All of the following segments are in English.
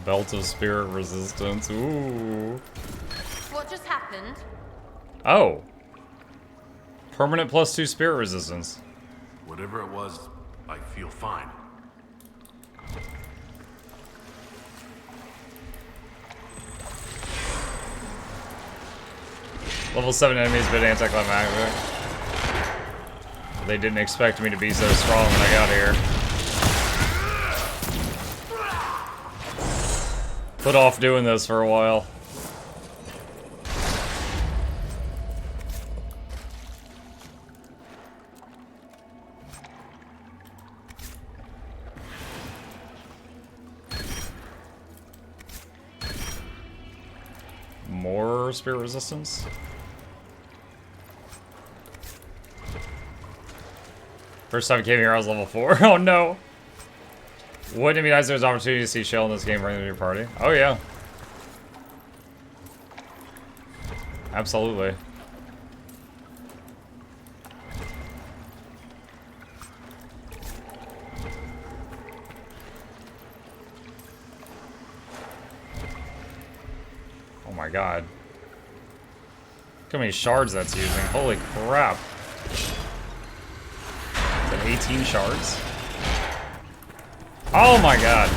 Belt of spirit resistance. Ooh. What just happened? Oh. Permanent +2 spirit resistance. Whatever it was, I feel fine. Level 7 enemies, bit anticlimactic. They didn't expect me to be so strong when I got here. Put off doing this for a while. More spirit resistance? First time I came here, I was level 4. Oh no! Wouldn't it be nice if there was an opportunity to see Shell in this game bring to your party? Oh yeah. Absolutely. Oh my god. Look how many shards that's using. Holy crap. Is that 18 shards? Oh my god.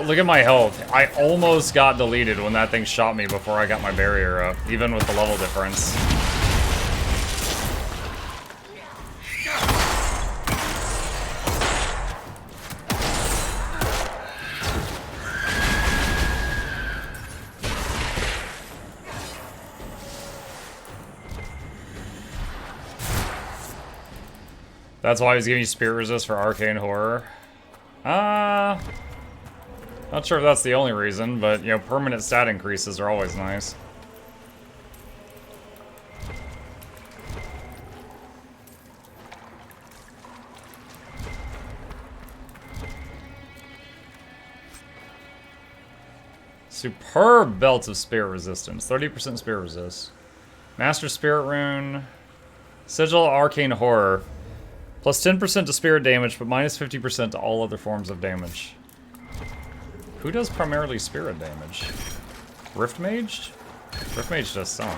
Look at my health. I almost got deleted when that thing shot me before I got my barrier up, even with the level difference. That's why I was giving you spirit resist for arcane horror. Not sure if that's the only reason, but, you know, permanent stat increases are always nice. Superb Belt of Spirit Resistance. 30% Spirit Resist. Master Spirit Rune. Sigil Arcane Horror. Plus 10% to spirit damage, but minus 50% to all other forms of damage. Who does primarily spirit damage? Rift Mage? Rift Mage does some.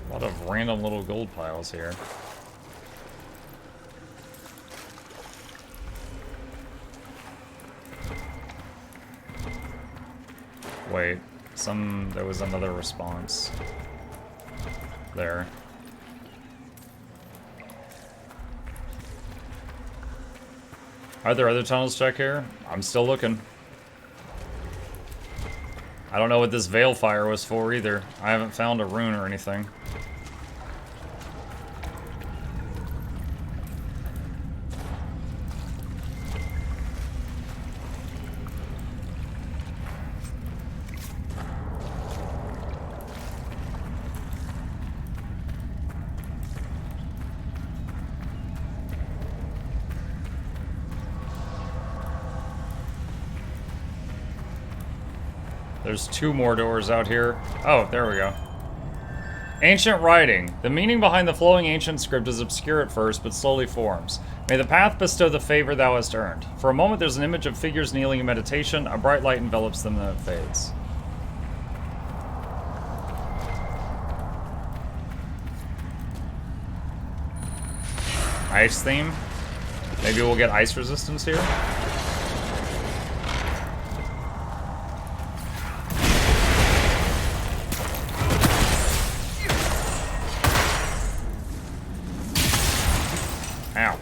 A lot of random little gold piles here. Wait, there was another response. There. Are there other tunnels to check here? I'm still looking. I don't know what this Veil Fire was for either. I haven't found a rune or anything. There's 2 more doors out here. Oh, there we go. Ancient Writing. The meaning behind the flowing ancient script is obscure at first, but slowly forms. May the path bestow the favor thou hast earned. For a moment there's an image of figures kneeling in meditation. A bright light envelops them, then it fades. Ice theme? Maybe we'll get ice resistance here? Ow.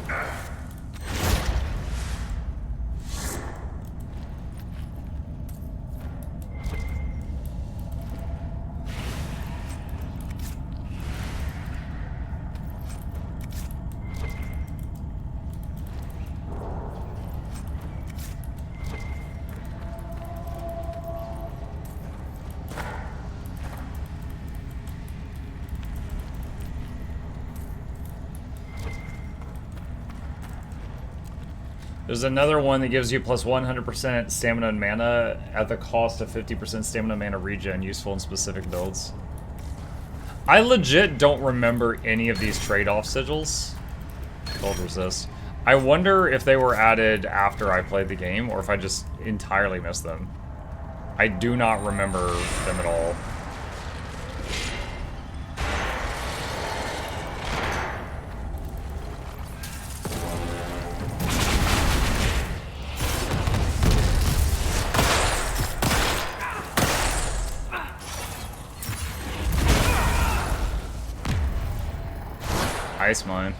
There's another one that gives you plus 100% stamina and mana at the cost of 50% stamina and mana regen, useful in specific builds. I legit don't remember any of these trade-off sigils. Cold resist. I wonder if they were added after I played the game, or if I just entirely missed them. I do not remember them at all. Ice mine.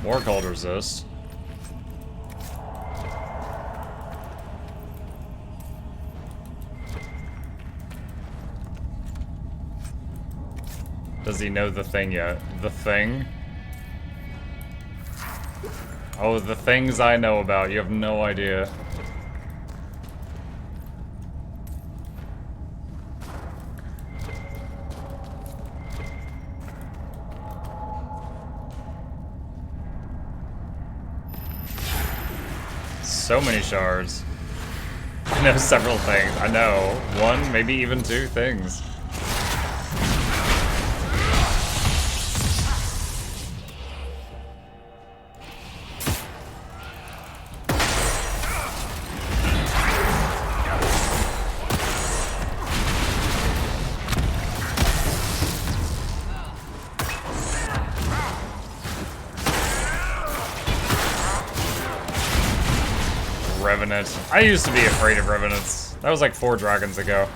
More cold resist. Does he know the thing yet? The thing? Oh, the things I know about. You have no idea. So many shards. I know several things. I know. One, maybe even two things. Revenant. I used to be afraid of Revenants. That was like 4 dragons ago.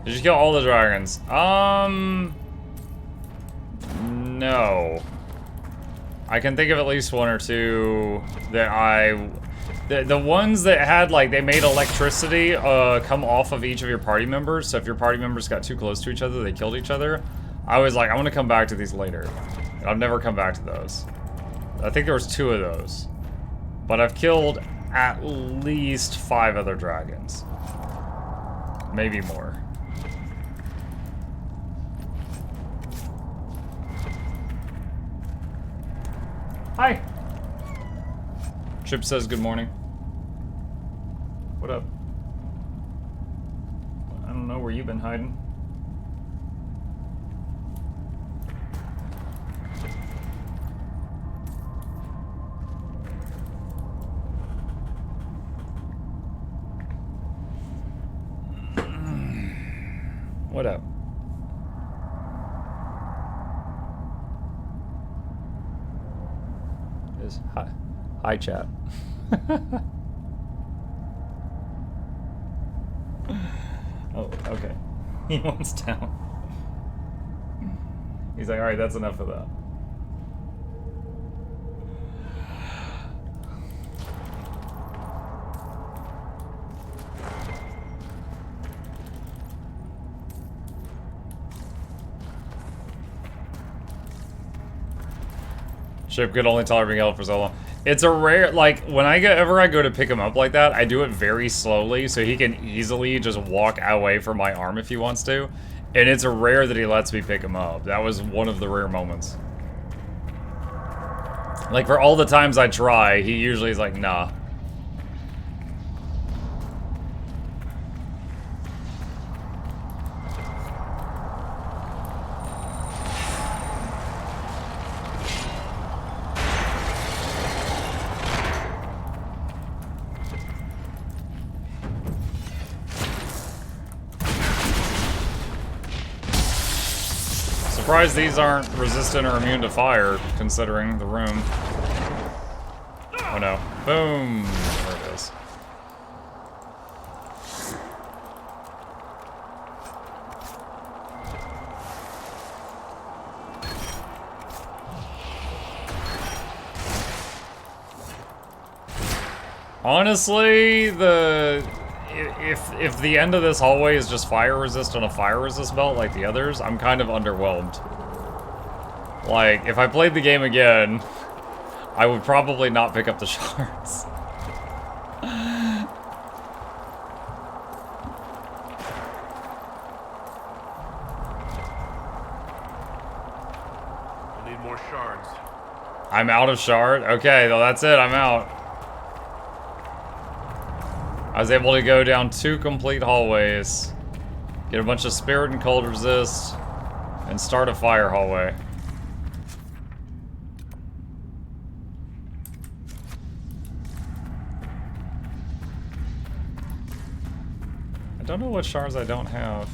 Did you kill all the dragons? No. I can think of at least 1 or 2 that the ones that had, like, they made electricity come off of each of your party members. So if your party members got too close to each other, they killed each other. I was like, I want to come back to these later. And I've never come back to those. I think there was 2 of those. But I've killed at least 5 other dragons. Maybe more. Hi. Chip says good morning. What up? I don't know where you've been hiding. What up? Hi, chat. Oh, okay. He wants down. He's like, alright, that's enough of that. Ship could only tolerate being held for so long. It's a rare, like, whenever I go to pick him up like that, I do it very slowly so he can easily just walk away from my arm if he wants to. And it's rare that he lets me pick him up. That was one of the rare moments. Like, for all the times I try, he usually is like, nah. Surprised these aren't resistant or immune to fire, considering the room. Oh no. Boom! There it is. Honestly, if the end of this hallway is just fire resist on a fire resist belt like the others, I'm kind of underwhelmed. Like, if I played the game again, I would probably not pick up the shards. We'll need more shards. I'm out of shard? Okay, well, that's it. I'm out. I was able to go down 2 complete hallways, get a bunch of spirit and cold resist, and start a fire hallway. I don't know what shards I don't have.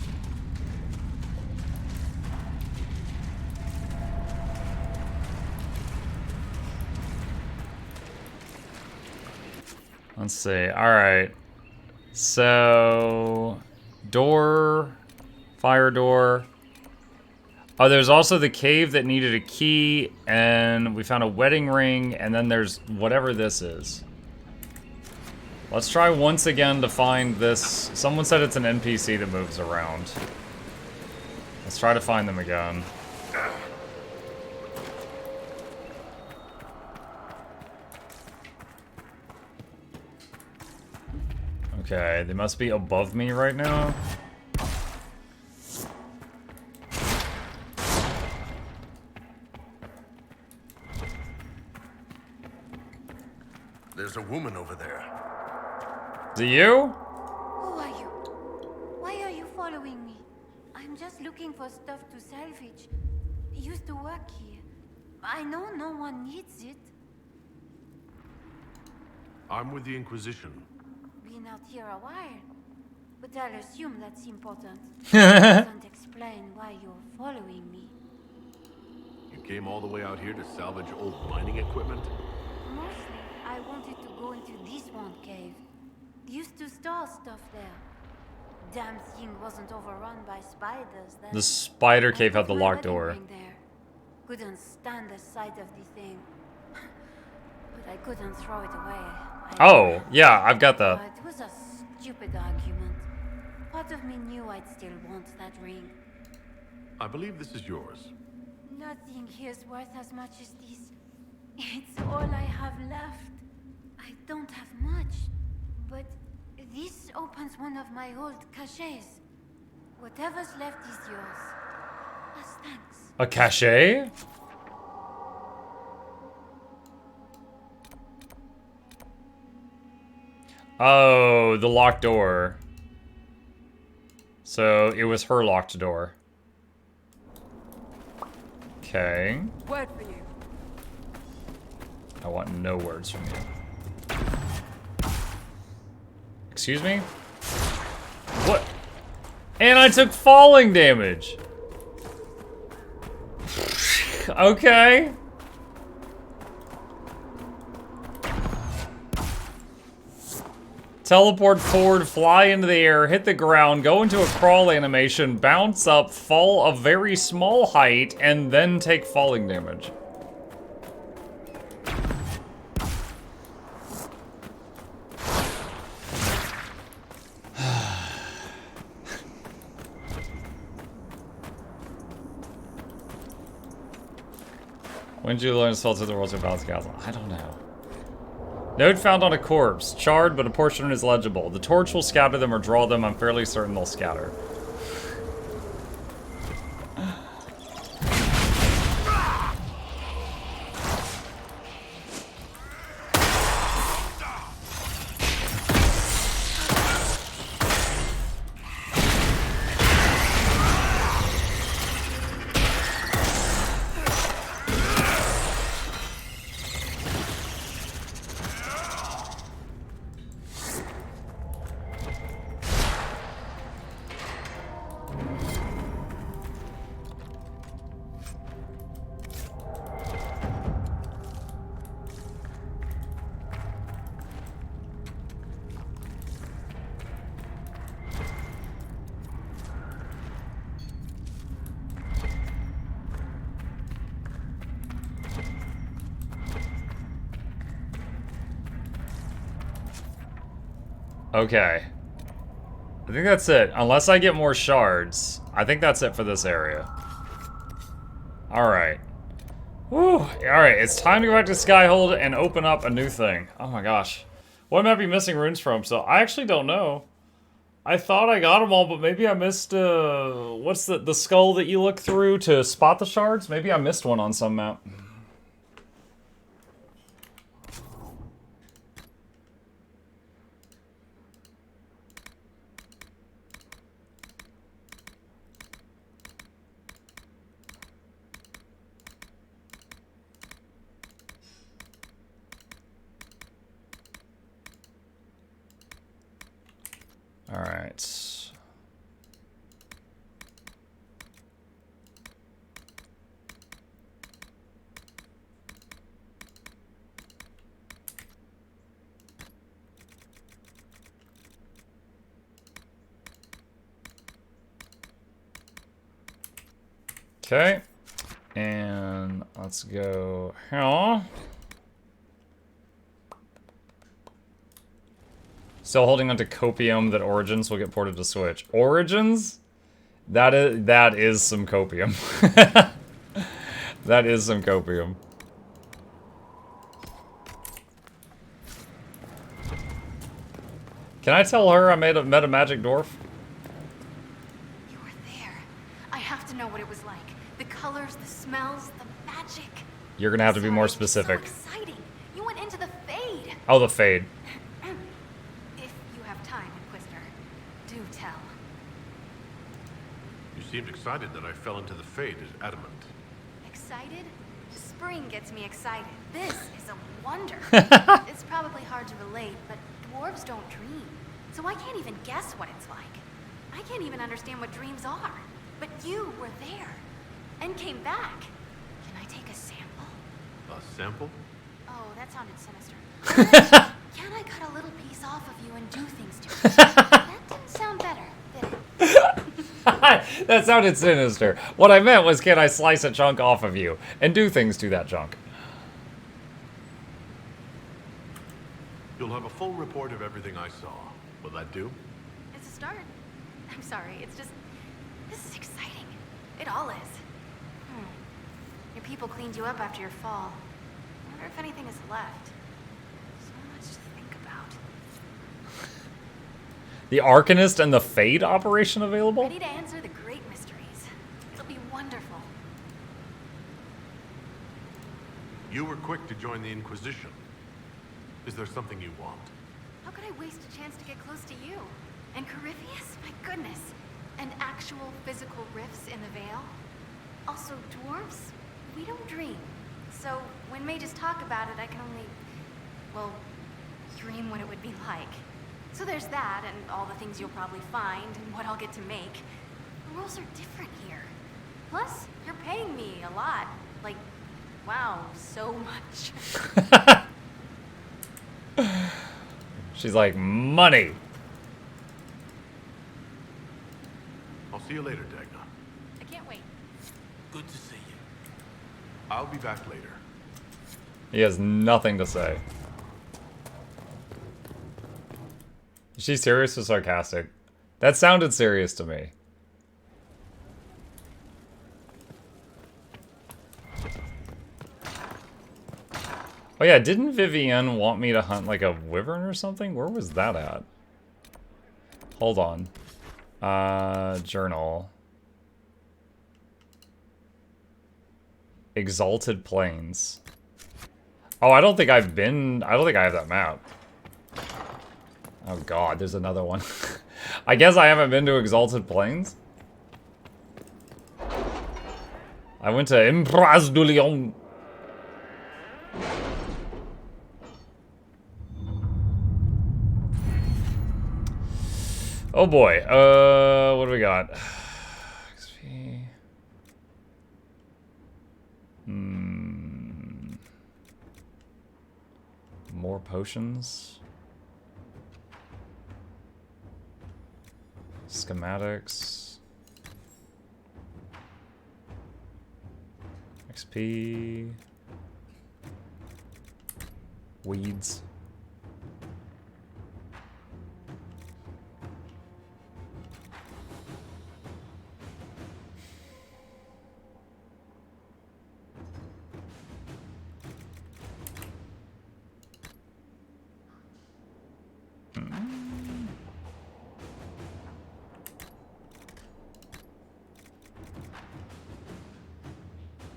Let's see. Alright. So... door... fire door... Oh, there's also the cave that needed a key, and we found a wedding ring, and then there's whatever this is. Let's try once again to find this. Someone said it's an NPC that moves around. Let's try to find them again. Okay, they must be above me right now. There's a woman over there. Is it you? Who are you? Why are you following me? I'm just looking for stuff to salvage. I used to work here. I know no one needs it. I'm with the Inquisition. Been out here a while. But I'll assume that's important. Doesn't explain why you're following me. You came all the way out here to salvage old mining equipment? Mostly, I wanted to go into this one cave. Used to store stuff there. Damn thing wasn't overrun by spiders then. The spider cave I had the put my locked door. wedding ring there. Couldn't stand the sight of the thing. But I couldn't throw it away. Oh, yeah, I've got that. It was a stupid argument. Part of me knew I'd still want that ring. I believe this is yours. Nothing here's worth as much as this. It's all I have left. I don't have much, but this opens one of my old caches. Whatever's left is yours. As thanks. A cachet? Oh, the locked door. So it was her locked door. Okay. Word for you. I want no words from you. Excuse me? What? And I took falling damage. Okay. Teleport forward, fly into the air, hit the ground, go into a crawl animation, bounce up, fall a very small height, and then take falling damage. When did you learn to spell to the world's balance castle? I don't know. Node found on a corpse. Charred, but a portion is legible. The torch will scatter them or draw them. I'm fairly certain they'll scatter. Okay. I think that's it. Unless I get more shards. I think that's it for this area. Alright. Whew. Alright, it's time to go back to Skyhold and open up a new thing. Oh my gosh. What might I be missing runes from? So, I actually don't know. I thought I got them all, but maybe I missed, what's the skull that you look through to spot the shards? Maybe I missed one on some map. Alright. Okay. And let's go here. Still holding on to Copium that Origins will get ported to Switch. Origins? That is some Copium. That is some Copium. Can I tell her I met a magic dwarf? You were there. I have to know what it was like. The colors, the smells, the magic. You're gonna have to be more Sorry, it's specific. So exciting. You went into the Fade. Oh, the Fade. If you have time, Inquisitor, do tell. You seemed excited that I fell into the Fade as adamant. Excited? The spring gets me excited. This is a wonder. It's probably hard to relate, but dwarves don't dream. So I can't even guess what it's like. I can't even understand what dreams are. But you were there. And came back. Can I take a sample? A sample? Oh, that sounded sinister. Can I cut a little piece off of you and do things to it? That didn't sound better, did it? That sounded sinister. What I meant was, can I slice a chunk off of you and do things to that chunk? You'll have a full report of everything I saw. Will that do? It's a start. I'm sorry, it's just... This is exciting. It all is. Your people cleaned you up after your fall. I wonder if anything is left. So much to think about. The Arcanist and the Fade operation available? Ready to answer the great mysteries. It'll be wonderful. You were quick to join the Inquisition. Is there something you want? How could I waste a chance to get close to you? And Corypheus? My goodness. And actual physical rifts in the Veil? Also, dwarves? We don't dream. So, when mages talk about it, I can only, well, dream what it would be like. So there's that, and all the things you'll probably find, and what I'll get to make. The rules are different here. Plus, you're paying me a lot. Like, wow, so much. She's like, money. I'll see you later, Dagna. I can't wait. Good to see you. I'll be back later. He has nothing to say. Is she serious or sarcastic? That sounded serious to me. Oh yeah, didn't Vivienne want me to hunt like a wyvern or something? Where was that at? Hold on. Journal. Exalted Plains. Oh, I don't think I have that map. Oh god, there's another one. I guess I haven't been to Exalted Plains. I went to Impraz du Lion. Oh boy, what do we got? XP. More potions. Schematics. XP. Weeds.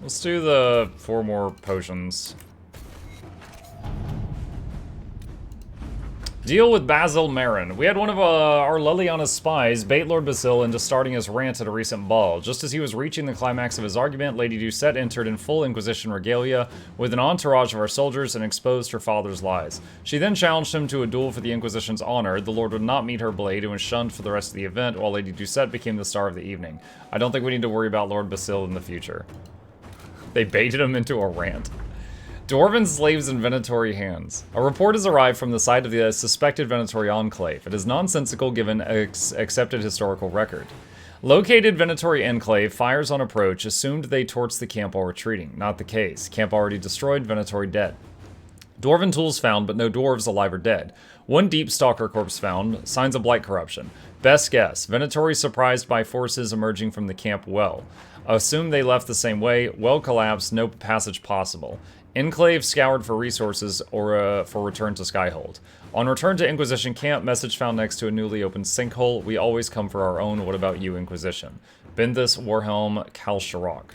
Let's do the 4 more potions. Deal with Basil Marin. We had one of our Leliana's spies bait Lord Basil into starting his rant at a recent ball. Just as he was reaching the climax of his argument, Lady Doucette entered in full Inquisition regalia with an entourage of our soldiers and exposed her father's lies. She then challenged him to a duel for the Inquisition's honor. The Lord would not meet her blade and was shunned for the rest of the event, while Lady Doucette became the star of the evening. I don't think we need to worry about Lord Basil in the future. They baited him into a rant. Dwarven slaves in Venatori hands. A report has arrived from the site of the suspected Venatori enclave. It is nonsensical given accepted historical record. Located Venatori enclave, fires on approach, assumed they torched the camp while retreating. Not the case. Camp already destroyed, Venatori dead. Dwarven tools found, but no dwarves alive or dead. One deep stalker corpse found, signs of blight corruption. Best guess, Venatori surprised by forces emerging from the camp well. Assume they left the same way, well collapsed, no passage possible. Enclave scoured for resources or for return to Skyhold. On return to Inquisition camp, message found next to a newly opened sinkhole. We always come for our own. What about you, Inquisition? Bindis, Warhelm, Kalsharok.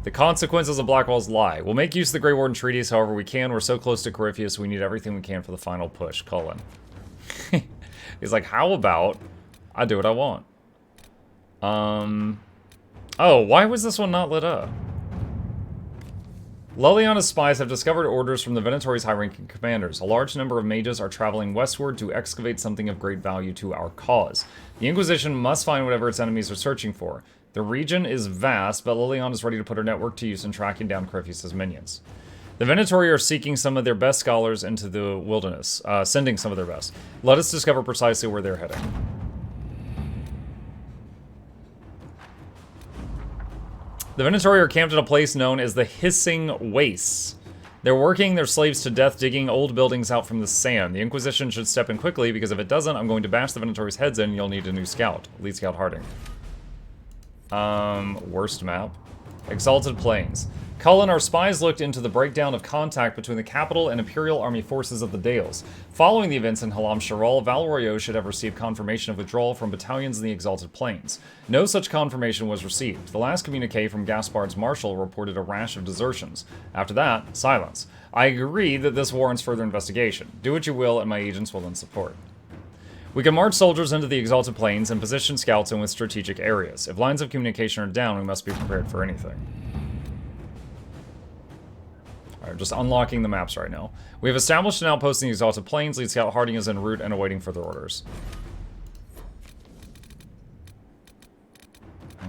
The consequences of Blackwall's lie. We'll make use of the Grey Warden treaties however we can. We're so close to Corypheus, we need everything we can for the final push. Cullen. He's like, how about I do what I want? Oh, why was this one not lit up? Leliana's spies have discovered orders from the Venatori's high-ranking commanders. A large number of mages are traveling westward to excavate something of great value to our cause. The Inquisition must find whatever its enemies are searching for. The region is vast, but Leliana is ready to put her network to use in tracking down Corypheus' minions. The Venatori are seeking some of their best scholars into the wilderness, sending some of their best. Let us discover precisely where they're heading. The Venatori are camped at a place known as the Hissing Wastes. They're working their slaves to death digging old buildings out from the sand. The Inquisition should step in quickly, because if it doesn't, I'm going to bash the Venatori's heads in and you'll need a new scout. Lead Scout Harding. Worst map. Exalted Plains. Cullen, our spies looked into the breakdown of contact between the capital and Imperial Army forces of the Dales. Following the events in Halam Sharal, Val Royeaux should have received confirmation of withdrawal from battalions in the Exalted Plains. No such confirmation was received. The last communique from Gaspard's marshal reported a rash of desertions. After that, silence. I agree that this warrants further investigation. Do what you will, and my agents will then support. We can march soldiers into the Exalted Plains and position scouts in with strategic areas. If lines of communication are down, we must be prepared for anything. Alright, just unlocking the maps right now. We have established an outpost in the Exalted Plains. Lead Scout Harding is en route and awaiting further orders.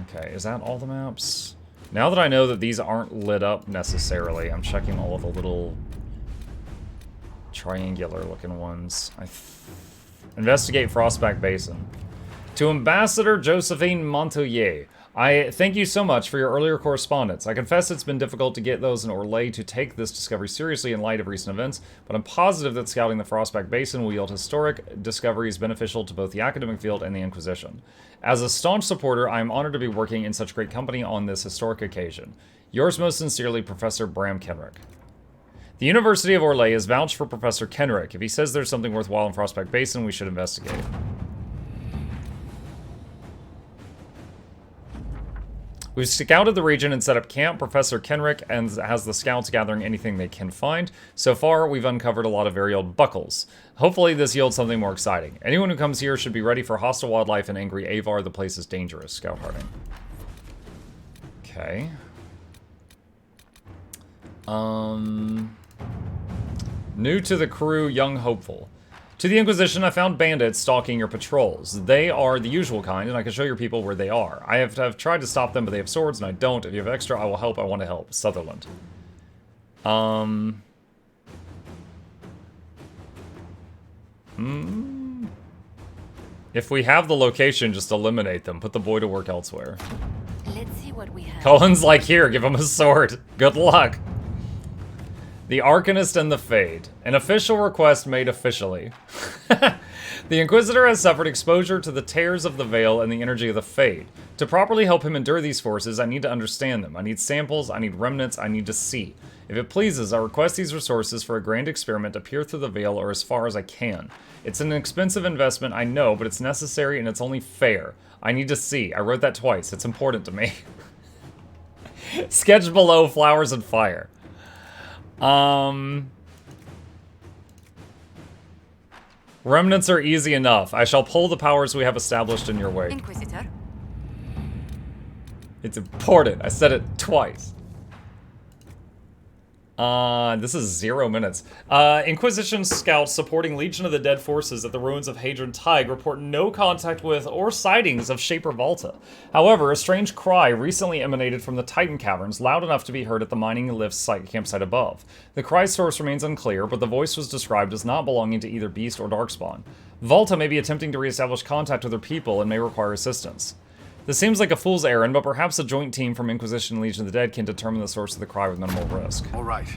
Okay, is that all the maps? Now that I know that these aren't lit up necessarily, I'm checking all of the little triangular looking ones. Investigate Frostback Basin. To Ambassador Josephine Montoyer, I thank you so much for your earlier correspondence. I confess it's been difficult to get those in Orlais to take this discovery seriously in light of recent events, but I'm positive that scouting the Frostback Basin will yield historic discoveries beneficial to both the academic field and the Inquisition. As a staunch supporter, I am honored to be working in such great company on this historic occasion. Yours most sincerely, Professor Bram Kenrick. The University of Orlais has vouched for Professor Kenrick. If he says there's something worthwhile in Frostback Basin, we should investigate. We've scouted the region and set up camp. Professor Kenrick has the scouts gathering anything they can find. So far, we've uncovered a lot of very old buckles. Hopefully, this yields something more exciting. Anyone who comes here should be ready for hostile wildlife and angry Avar. The place is dangerous. Scout Harding. Okay. New to the crew, young hopeful. To the Inquisition, I found bandits stalking your patrols. They are the usual kind, and I can show your people where they are. I've tried to stop them, but they have swords, and I don't. If you have extra, I will help. I want to help. Sutherland. If we have the location, just eliminate them. Put the boy to work elsewhere. Let's see what we have. Cullen's like, here, give him a sword. Good luck. The Arcanist and the Fade. An official request made officially. The Inquisitor has suffered exposure to the tears of the veil and the energy of the Fade. To properly help him endure these forces, I need to understand them. I need samples, I need remnants, I need to see. If it pleases, I request these resources for a grand experiment to peer through the veil or as far as I can. It's an expensive investment, I know, but it's necessary and it's only fair. I need to see. I wrote that twice. It's important to me. Sketch below flowers and fire. Remnants are easy enough. I shall pull the powers we have established in your wake. Inquisitor. It's important. I said it twice. This is 0 minutes. Inquisition scouts supporting Legion of the Dead forces at the ruins of Hadron Tig report no contact with or sightings of Shaper Volta. However, a strange cry recently emanated from the Titan Caverns, loud enough to be heard at the mining lift campsite above. The cry source remains unclear, but the voice was described as not belonging to either Beast or Darkspawn. Volta may be attempting to reestablish contact with her people and may require assistance. This seems like a fool's errand, but perhaps a joint team from Inquisition and Legion of the Dead can determine the source of the cry with minimal risk. All right.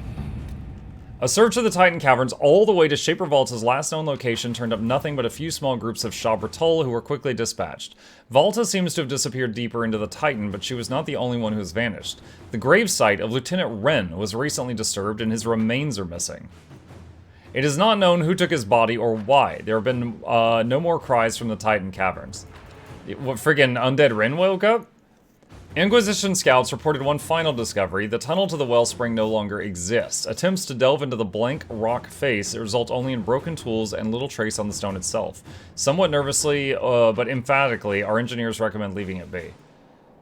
A search of the Titan Caverns all the way to Shaper Volta's last known location turned up nothing but a few small groups of Shabra who were quickly dispatched. Volta seems to have disappeared deeper into the Titan, but she was not the only one who has vanished. The gravesite of Lieutenant Wren was recently disturbed and his remains are missing. It is not known who took his body or why. There have been no more cries from the Titan Caverns. What, friggin' Undead Wren woke up? Inquisition scouts reported one final discovery. The tunnel to the wellspring no longer exists. Attempts to delve into the blank rock face result only in broken tools and little trace on the stone itself. Somewhat nervously, but emphatically, our engineers recommend leaving it be.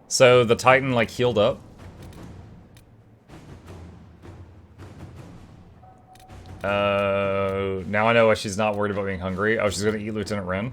So the Titan, like, healed up? Now I know why she's not worried about being hungry. Oh, she's gonna eat Lieutenant Wren?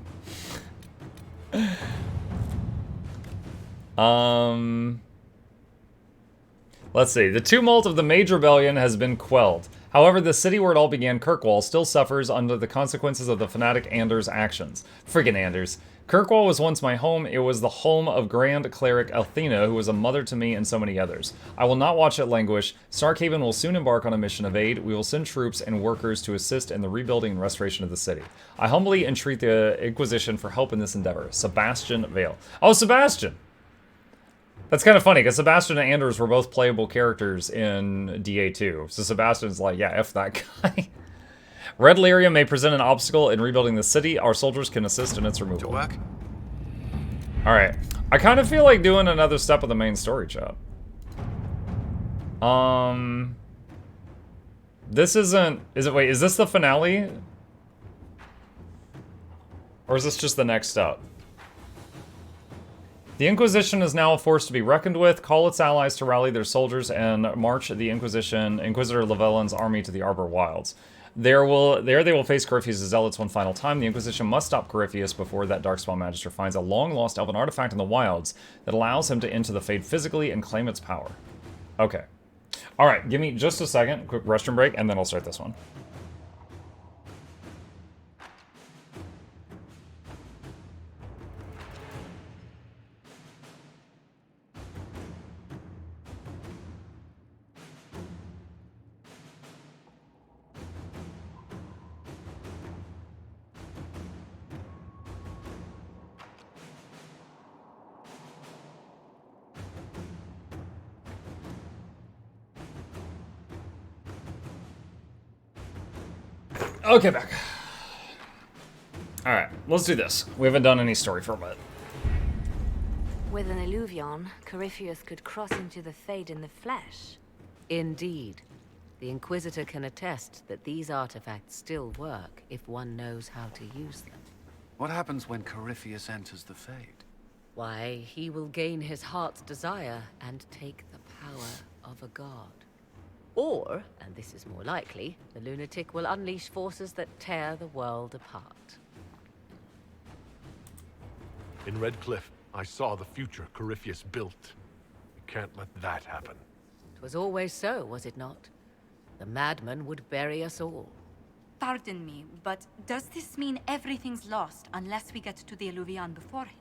Let's see. The tumult of the Mage Rebellion has been quelled. However, the city where it all began, Kirkwall, still suffers under the consequences of the fanatic Anders' actions. Friggin' Anders. Kirkwall was once my home. It was the home of Grand Cleric Althena, who was a mother to me and so many others. I will not watch it languish. Starkhaven will soon embark on a mission of aid. We will send troops and workers to assist in the rebuilding and restoration of the city. I humbly entreat the Inquisition for help in this endeavor. Sebastian Vale. Oh, Sebastian! That's kind of funny, because Sebastian and Anders were both playable characters in DA2. So Sebastian's like, yeah, F that guy. Red Lyria may present an obstacle in rebuilding the city. Our soldiers can assist in its removal. To work? Alright. I kind of feel like doing another step of the main story, chat. This isn't... Wait, is this the finale? Or is this just the next step? The Inquisition is now a force to be reckoned with. Call its allies to rally their soldiers and march the Inquisitor Lavellan's army to the Arbor Wilds. There they will face Corypheus' zealots one final time. The Inquisition must stop Corypheus before that Darkspawn Magister finds a long-lost elven artifact in the wilds that allows him to enter the Fade physically and claim its power. Okay. Alright, give me just a second, quick restroom break, and then I'll start this one. Okay, back. Alright, let's do this. We haven't done any story for a bit. With an Illuvion, Corypheus could cross into the Fade in the flesh. Indeed. The Inquisitor can attest that these artifacts still work if one knows how to use them. What happens when Corypheus enters the Fade? Why, he will gain his heart's desire and take the power of a god. Or, and this is more likely, the lunatic will unleash forces that tear the world apart. In Red Cliff, I saw the future Corypheus built. We can't let that happen. It was always so, was it not? The madman would bury us all. Pardon me, but does this mean everything's lost unless we get to the Illuvion before him?